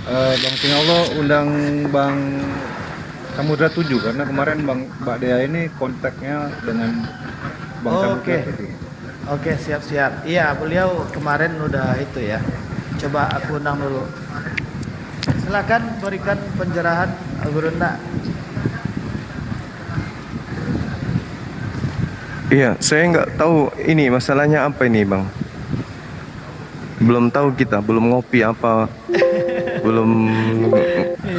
Bang Sinolo undang Bang Samudra 7 karena kemarin Mbak Dea ini kontaknya dengan Bang Samudra Oke, tadi. oke, siap-siap. Iya, beliau kemarin udah itu ya. Coba aku undang dulu. Silakan berikan pencerahan, Guru Nda. Iya, saya nggak tahu ini masalahnya apa ini, Bang. Belum tahu kita, belum ngopi apa, belum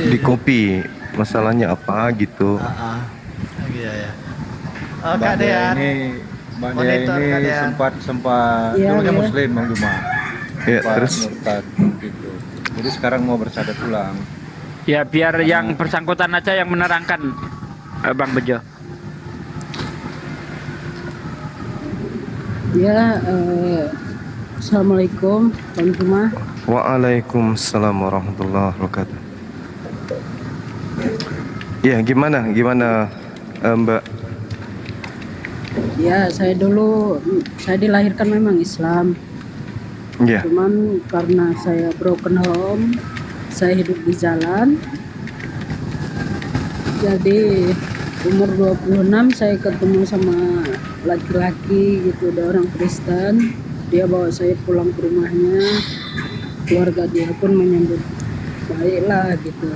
di kopi. Masalahnya apa gitu. Ah, ah. Iya ya. Oh, Mbak Kak Dea Dean, ini Mbak Dea monitor ini Kak Dean. sempat Iya, dulunya iya. Muslim Bang Juma, Ya, sempat terus murtad gitu. Jadi sekarang mau bersyahadat ulang. Ya biar yang Karena bersangkutan aja yang menerangkan, Bang Bejo. Ya, Assalamualaikum Bang Juma. Waalaikumsalam warahmatullahi wabarakatuh. Ya, gimana Mbak? Ya, saya dilahirkan memang Islam. Ya, Cuman karena saya broken home, saya hidup di jalan. Jadi umur 26 saya ketemu sama laki-laki gitu, ada orang Kristen. Dia bawa saya pulang ke rumahnya. Keluarga dia pun menyambut baiklah gitu.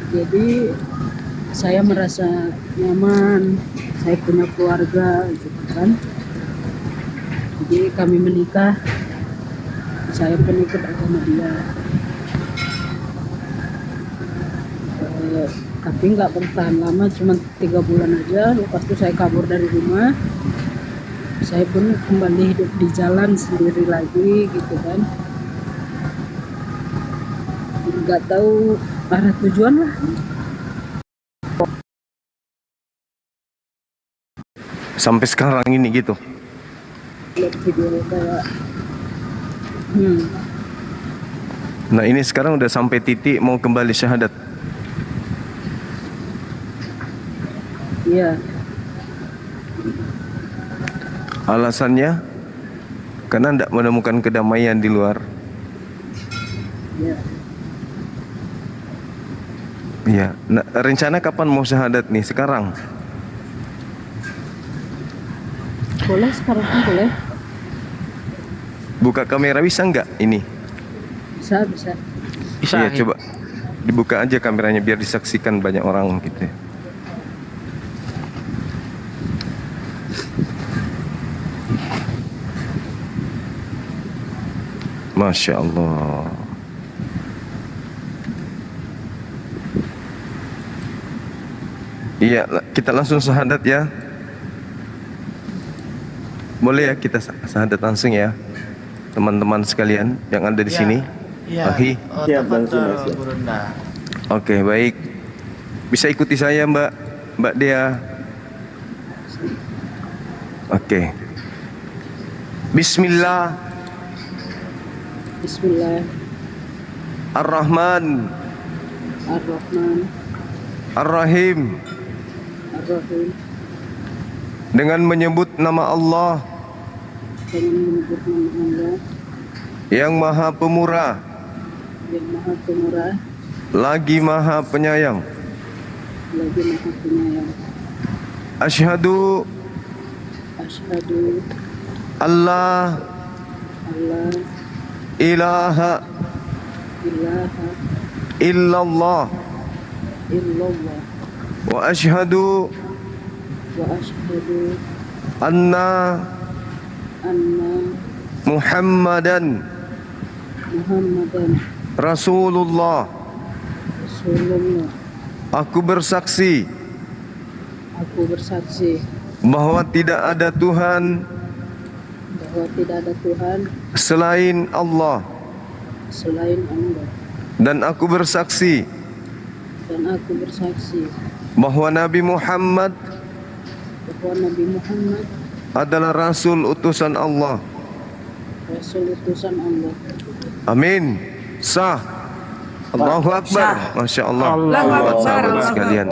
Jadi saya merasa nyaman, saya punya keluarga gitu kan. Jadi kami menikah, saya pun ikut agama dia. Tapi nggak bertahan lama, cuma 3 bulan aja. Lepas itu saya kabur dari rumah. Saya pun kembali hidup di jalan sendiri lagi gitu kan. Nggak tahu arah tujuan lah. sampai sekarang ini gitu. Lihat video kayak Nah, ini sekarang udah sampai titik mau kembali syahadat. iya, Alasannya karena tidak menemukan kedamaian di luar. iya. Iya. Nah, rencana kapan mau syahadat nih? Sekarang? Boleh sekarang pun boleh. Buka kamera bisa nggak ini? Bisa, bisa. Bisa. Iya, coba dibuka aja kameranya biar disaksikan banyak orang gitu ya. Masya Allah. Iya, kita langsung syahadat ya. Boleh ya kita syahadat langsung ya, teman-teman sekalian yang ada di Iya, sini. iya. Akhi. Oh, Siap, Bang tafadhol, Juma, siap. Guru Nda. Oke, baik. Bisa ikuti saya, Mbak Dea. Oke. Bismillah Bismillahirrahmanirrahim. ar-Rahman ar-Rahim. Ar-Rahim. Dengan menyebut nama Allah Dengan menyebut nama Allah yang Maha Pemurah yang Maha Pemurah lagi Maha Penyayang. lagi Maha Penyayang. Asyhadu Asyhadu Allah alla ilaha ilaha illallah illallah wa asyhadu wa asyhadu anna anna Muhammadan Muhammadan Rasulullah. Rasulullah. Aku bersaksi Aku bersaksi bahwa tidak ada Tuhan bahwa tidak ada Tuhan selain Allah, selain Allah, dan aku bersaksi dan aku bersaksi bahwa Nabi Muhammad bahwa Nabi Muhammad adalah Rasul utusan Allah. Rasul utusan Allah. Amin. Sah. Allahu Akbar. Masya Allah. Buat sahabat sekalian.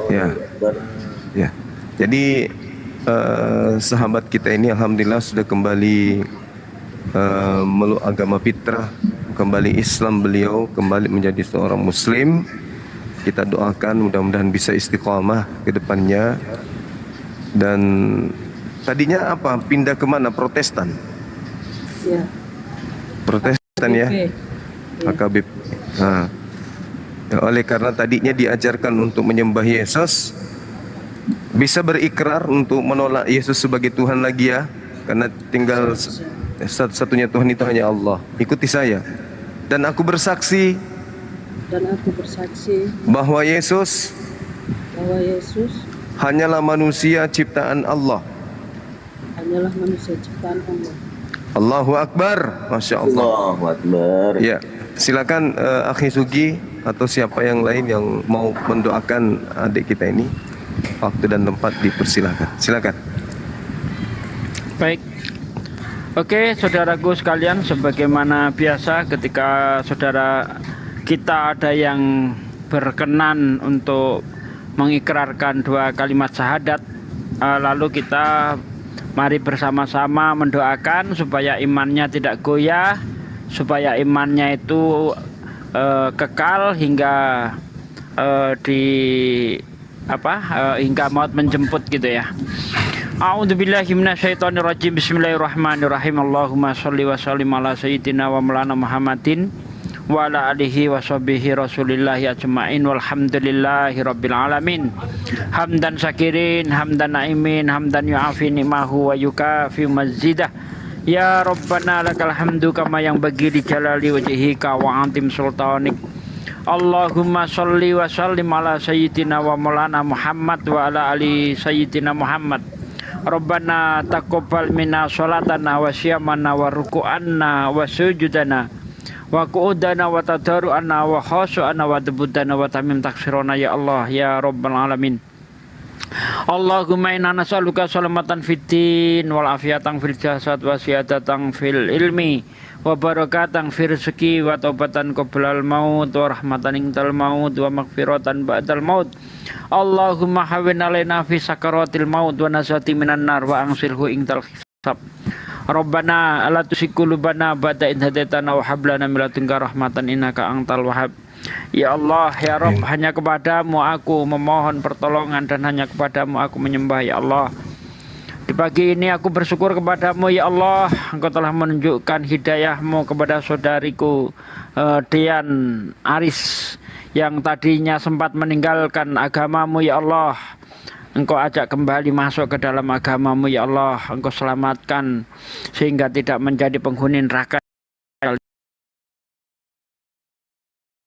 Ya, ya. Jadi sahabat kita ini alhamdulillah sudah kembali meluk agama fitrah kembali Islam beliau, kembali menjadi seorang Muslim. Kita doakan mudah-mudahan bisa istiqamah ke depannya. Dan tadinya apa? Pindah ke mana? Protestan. Ya. Protestan ya. Oke. AKBP. Nah, ya, oleh karena tadinya diajarkan untuk menyembah Yesus, bisa berikrar untuk menolak Yesus sebagai Tuhan lagi ya. Karena tinggal satu-satunya Tuhan itu hanya Allah. Ikuti saya. Dan aku bersaksi bahwa Yesus hanyalah manusia ciptaan Allah. Allahu Akbar. Masya Allah. Allahu Akbar. Ya, silakan Akhi Sugi atau siapa yang lain yang mau mendoakan adik kita ini. Waktu dan tempat dipersilakan. Silakan. Baik. Oke, saudaraku sekalian, sebagaimana biasa ketika saudara kita ada yang berkenan untuk mengikrarkan 2 kalimat syahadat, lalu kita mari bersama-sama mendoakan supaya imannya tidak goyah, supaya imannya itu kekal hingga hingga maut menjemput gitu ya. A'udzubillahi minasyaitonirrajim. Bismillahirrahmanirrahim. Allahumma sholli wa sallim ala sayyidina wa maulana Muhammadin wa ala alihi wa sahbihi rasulillahi ajma'in walhamdulillahi rabbil alamin. Hamdan syakirin, hamdan na'imin, hamdan yu'afi ni'mahu wa yukafi mazidah. Ya Rabbana lakal hamdu kama yang bagi di jalali wajhika wa antim sultanik. Allahumma sholli wa sallim ala sayyidina wa maulana Muhammad wa ala ali sayyidina Muhammad. Rabbana taqabbal minna sholatana wa siyamana wa ruku'anna wa sujudana wa qu'udana wa tadaru'ana wa khashu'ana wa debudana wa tamim taksirona ya Allah ya Rabbal Alamin. Allahumma inna nas'aluka salamatan fid din wal afiyatan fil jasad wa siyadatan fil ilmi wa barakatan fil rizqi wa taubatan qoblal maut wa rahmatan indal maut wa maghfiratan ba'dal maut. Allahumma hawwin alaina fi sakaratil maut wa nasati minan nar wa angsilhu indal hisab. Rabbana la tuzigh qulubana ba'da idh hadaitana wa hab lana min ladunka rahmatan innaka antal wahhab. Ya Allah, ya Rabb, hanya kepadamu aku memohon pertolongan dan hanya kepadamu aku menyembah ya Allah. Di pagi ini aku bersyukur kepadamu ya Allah, Engkau telah menunjukkan hidayahmu kepada saudariku Dian Aris yang tadinya sempat meninggalkan agamamu ya Allah. Engkau ajak kembali masuk ke dalam agamamu ya Allah. Engkau selamatkan sehingga tidak menjadi penghuni neraka.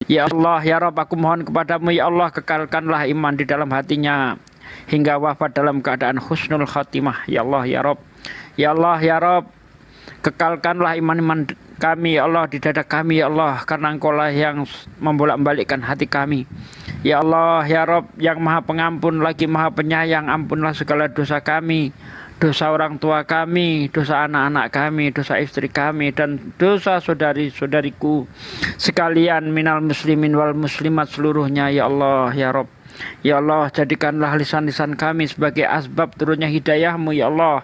Ya Allah, ya Rabb, aku mohon kepadamu ya Allah, kekalkanlah iman di dalam hatinya hingga wafat dalam keadaan husnul khatimah. Ya Allah, ya Rabb, ya Allah, ya Rabb, kekalkanlah iman-iman kami ya Allah di dada kami ya Allah, karena Engkau lah yang membolak-balikkan hati kami. Ya Allah, ya Rabb, yang Maha Pengampun lagi Maha Penyayang, ampunlah segala dosa kami, dosa orang tua kami, dosa anak-anak kami, dosa istri kami, dan dosa saudari-saudariku sekalian minal muslimin wal muslimat seluruhnya ya Allah, ya Rabb. Ya Allah, jadikanlah lisan-lisan kami sebagai asbab turunnya hidayahmu ya Allah.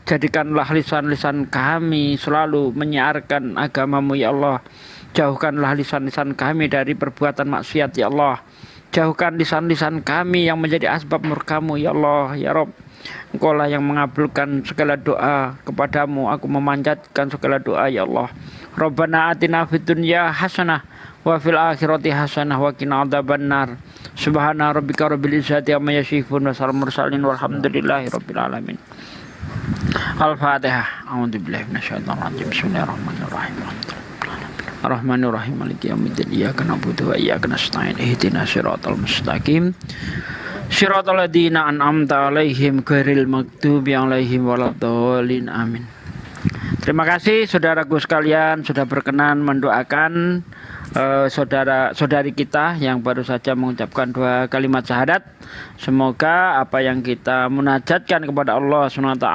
Jadikanlah lisan-lisan kami selalu menyiarkan agamamu ya Allah. Jauhkanlah lisan-lisan kami dari perbuatan maksiat ya Allah. Jauhkan lisan-lisan kami yang menjadi asbab murkamu ya Allah, ya Rabb. Engkau lah yang mengabulkan segala doa, kepadamu aku memanjatkan segala doa ya Allah. Rabbana atina fid dunya hasanah wa fil akhirati hasanah wa qina adzabannar. Subhana rabbika rabbil izzati amma yasifun wa salamun mursalin walhamdulillahi rabbil alamin. Al-Fatihah. A'udzubillahi minasyaitonir rajim. Bismillahirrahmanirrahim. Ar-Rahmanir-Rahim. Maliki yaumiddin. Iyyaka na'budu wa iyyaka nasta'in. Ihdinas siratal mustaqim. Siratal ladzina an'amta 'alaihim ghairil maghdubi 'alaihim waladdallin. Amin. Terima kasih saudaraku sekalian sudah berkenan mendoakan saudara-saudari kita yang baru saja mengucapkan 2 kalimat syahadat. Semoga apa yang kita munajatkan kepada Allah SWT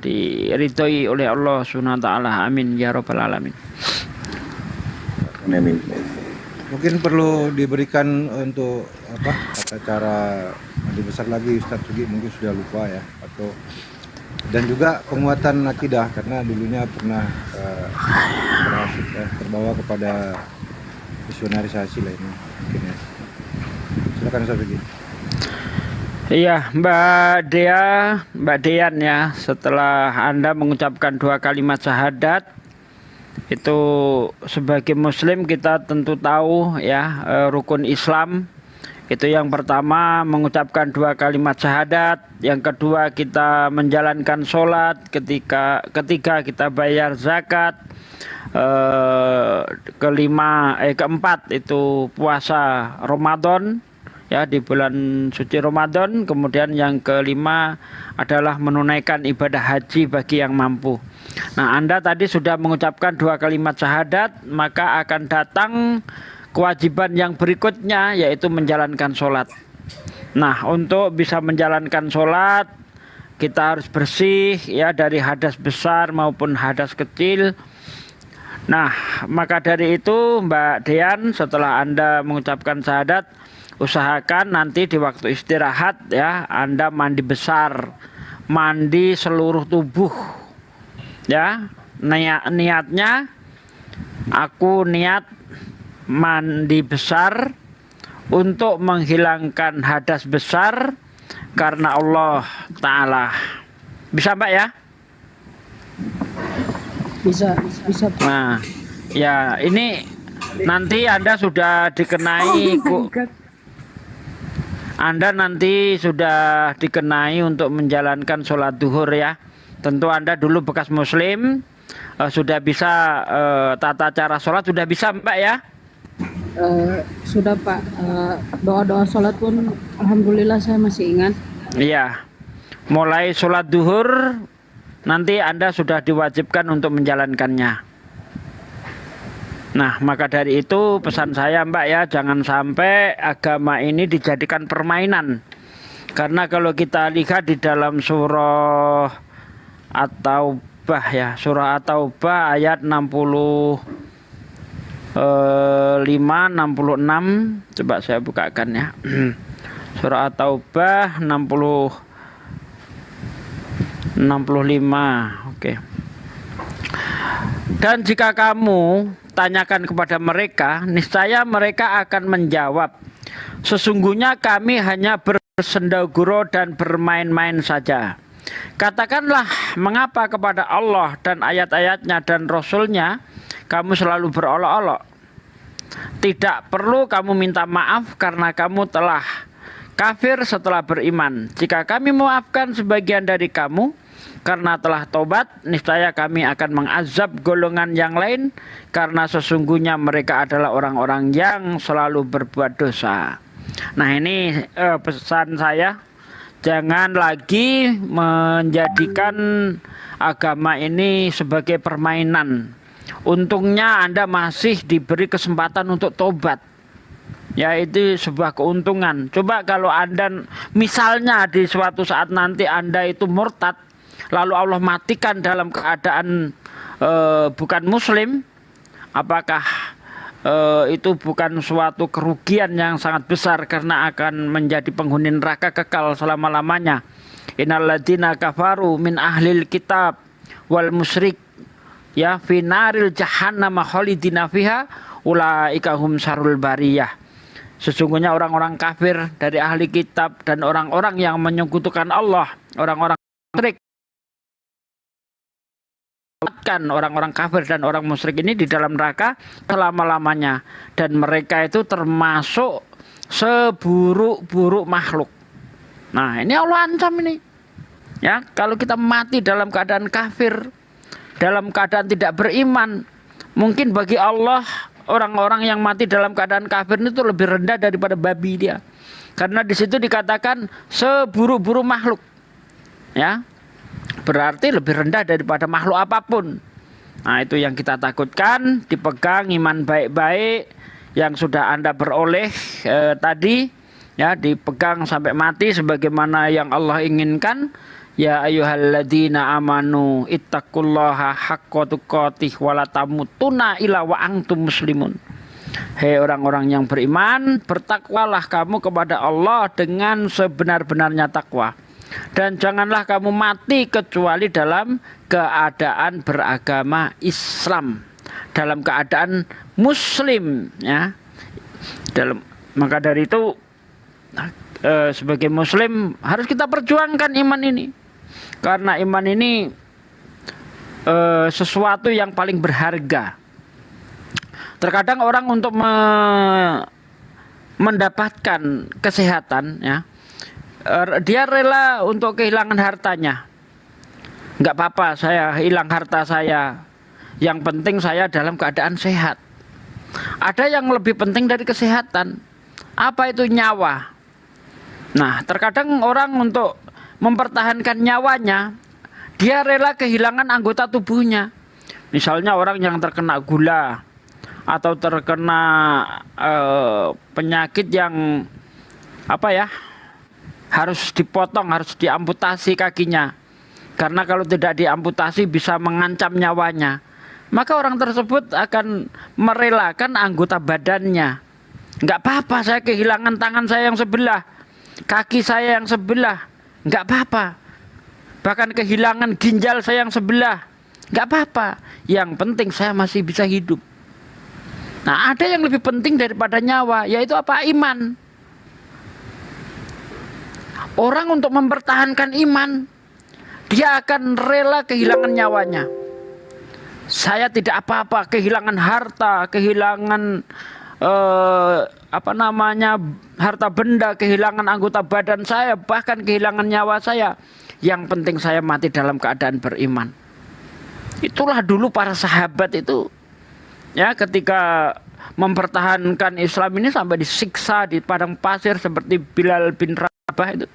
diridhoi oleh Allah SWT. Amin ya rabbal alamin. Amin. Mungkin perlu diberikan untuk tata cara lebih besar lagi Ustadz Sugi, mungkin sudah lupa ya, atau dan juga penguatan akidah karena dulunya pernah terbawa kepada misionarisasi lah ini mungkin ya. Silakan Ustaz Begi. Iya, Mbak Dean ya, setelah Anda mengucapkan 2 kalimat syahadat, itu sebagai Muslim kita tentu tahu ya, rukun Islam itu yang pertama mengucapkan 2 kalimat syahadat, yang kedua kita menjalankan sholat, ketiga kita bayar zakat, keempat itu puasa Ramadan ya di bulan suci Ramadan, kemudian yang kelima adalah menunaikan ibadah haji bagi yang mampu. Nah, Anda tadi sudah mengucapkan 2 kalimat syahadat, maka akan datang kewajiban yang berikutnya yaitu menjalankan sholat. Nah, untuk bisa menjalankan sholat kita harus bersih ya dari hadas besar maupun hadas kecil. Nah, maka dari itu Mbak Dean, setelah Anda mengucapkan syahadat, usahakan nanti di waktu istirahat ya Anda mandi besar, mandi seluruh tubuh ya. Niatnya aku niat mandi besar untuk menghilangkan hadas besar karena Allah Ta'ala. Bisa Mbak ya? Bisa. Nah ya, ini nanti Anda sudah dikenai Anda nanti sudah dikenai untuk menjalankan sholat duhur ya. Tentu Anda dulu bekas Muslim, sudah bisa tata cara sholat, sudah bisa Mbak ya? Sudah Pak, doa-doa sholat pun alhamdulillah saya masih ingat. Iya, mulai sholat duhur nanti Anda sudah diwajibkan untuk menjalankannya. Nah, maka dari itu pesan saya Mbak ya, jangan sampai agama ini dijadikan permainan. Karena kalau kita lihat di dalam surah At-Taubah ya, surah At-Taubah ayat 65, 66, coba saya bukakan ya. Surah At-Taubah 65, oke. Dan jika kamu tanyakan kepada mereka, niscaya mereka akan menjawab, sesungguhnya kami hanya bersendaguro dan bermain-main saja. Katakanlah, mengapa kepada Allah dan ayat-ayatnya dan Rasulnya kamu selalu berolok-olok? Tidak perlu kamu minta maaf karena kamu telah kafir setelah beriman. Jika kami memaafkan sebagian dari kamu karena telah tobat, niscaya kami akan mengazab golongan yang lain karena sesungguhnya mereka adalah orang-orang yang selalu berbuat dosa. Nah, ini pesan saya, jangan lagi menjadikan agama ini sebagai permainan. Untungnya Anda masih diberi kesempatan untuk tobat. Ya, itu sebuah keuntungan. Coba kalau Anda misalnya di suatu saat nanti Anda itu murtad, lalu Allah matikan dalam keadaan bukan Muslim, apakah itu bukan suatu kerugian yang sangat besar karena akan menjadi penghuni neraka kekal selama-lamanya? Innalladzina kafaru min ahlil kitab wal musyrik ya finaril jahannam khalidina fiha ulaika hum syarrul bariyah. Sesungguhnya orang-orang kafir dari ahli kitab dan orang-orang yang menyekutukan Allah, orang-orang musyrik, orang-orang kafir dan orang musyrik ini di dalam neraka selama-lamanya, dan mereka itu termasuk seburuk-buruk makhluk. Nah, ini Allah ancam ini. Ya, kalau kita mati dalam keadaan kafir, dalam keadaan tidak beriman, mungkin bagi Allah orang-orang yang mati dalam keadaan kafir itu lebih rendah daripada babi dia. Karena di situ dikatakan seburuk-buruk makhluk. Ya. Berarti lebih rendah daripada makhluk apapun. Nah, itu yang kita takutkan. Dipegang iman baik-baik yang sudah Anda beroleh tadi, ya, dipegang sampai mati sebagaimana yang Allah inginkan. Ya ayyuhalladzina amanu ittaqullaha haqqa tuqatih wa la tamutunna illa wa antum muslimun. Hei orang-orang yang beriman, bertakwalah kamu kepada Allah dengan sebenar-benarnya takwa. Dan janganlah kamu mati kecuali dalam keadaan beragama Islam, dalam keadaan muslim, ya. Maka dari itu sebagai muslim harus kita perjuangkan iman ini, karena iman ini sesuatu yang paling berharga. Terkadang orang untuk mendapatkan kesehatan, ya, dia rela untuk kehilangan hartanya. Nggak apa-apa saya hilang harta saya, yang penting saya dalam keadaan sehat. Ada yang lebih penting dari kesehatan. Apa itu? Nyawa. Nah, terkadang orang untuk mempertahankan nyawanya, dia rela kehilangan anggota tubuhnya. Misalnya orang yang terkena gula atau terkena penyakit yang harus dipotong, harus diamputasi kakinya. Karena kalau tidak diamputasi bisa mengancam nyawanya. Maka orang tersebut akan merelakan anggota badannya. Nggak apa-apa saya kehilangan tangan saya yang sebelah, kaki saya yang sebelah, nggak apa-apa. Bahkan kehilangan ginjal saya yang sebelah, nggak apa-apa. Yang penting saya masih bisa hidup. Nah, ada yang lebih penting daripada nyawa, yaitu apa? Iman. Orang untuk mempertahankan iman, dia akan rela kehilangan nyawanya. Saya tidak apa-apa kehilangan harta, kehilangan harta benda, kehilangan anggota badan saya, bahkan kehilangan nyawa saya. Yang penting saya mati dalam keadaan beriman. Itulah dulu para sahabat itu, ya, ketika mempertahankan Islam ini sampai disiksa di padang pasir seperti Bilal bin Rabah itu.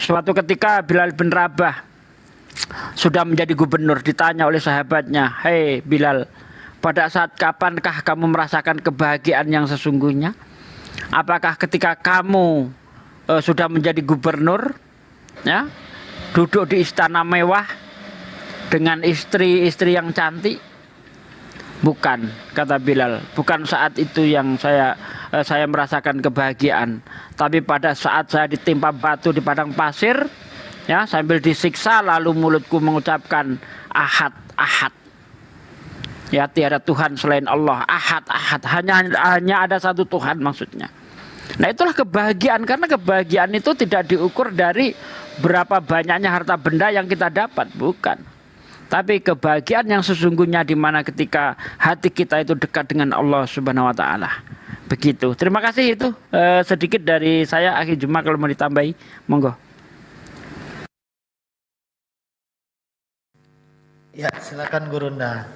Suatu ketika Bilal bin Rabah sudah menjadi gubernur, ditanya oleh sahabatnya, "Hei Bilal, pada saat kapankah kamu merasakan kebahagiaan yang sesungguhnya? Apakah ketika kamu sudah menjadi gubernur, ya, duduk di istana mewah dengan istri-istri yang cantik?" "Bukan," kata Bilal, "bukan saat itu yang saya merasakan kebahagiaan, tapi pada saat saya ditimpa batu di padang pasir, ya, sambil disiksa, lalu mulutku mengucapkan ahad, ahad, ya, tiada Tuhan selain Allah, ahad, ahad, hanya ada satu Tuhan," maksudnya. Nah, itulah kebahagiaan, karena kebahagiaan itu tidak diukur dari berapa banyaknya harta benda yang kita dapat, bukan. Tapi kebahagiaan yang sesungguhnya di mana ketika hati kita itu dekat dengan Allah Subhanahu wa taala. Begitu. Terima kasih, itu sedikit dari saya. Akhir Juma, kalau mau ditambahi, monggo. Ya, silakan Gurunda.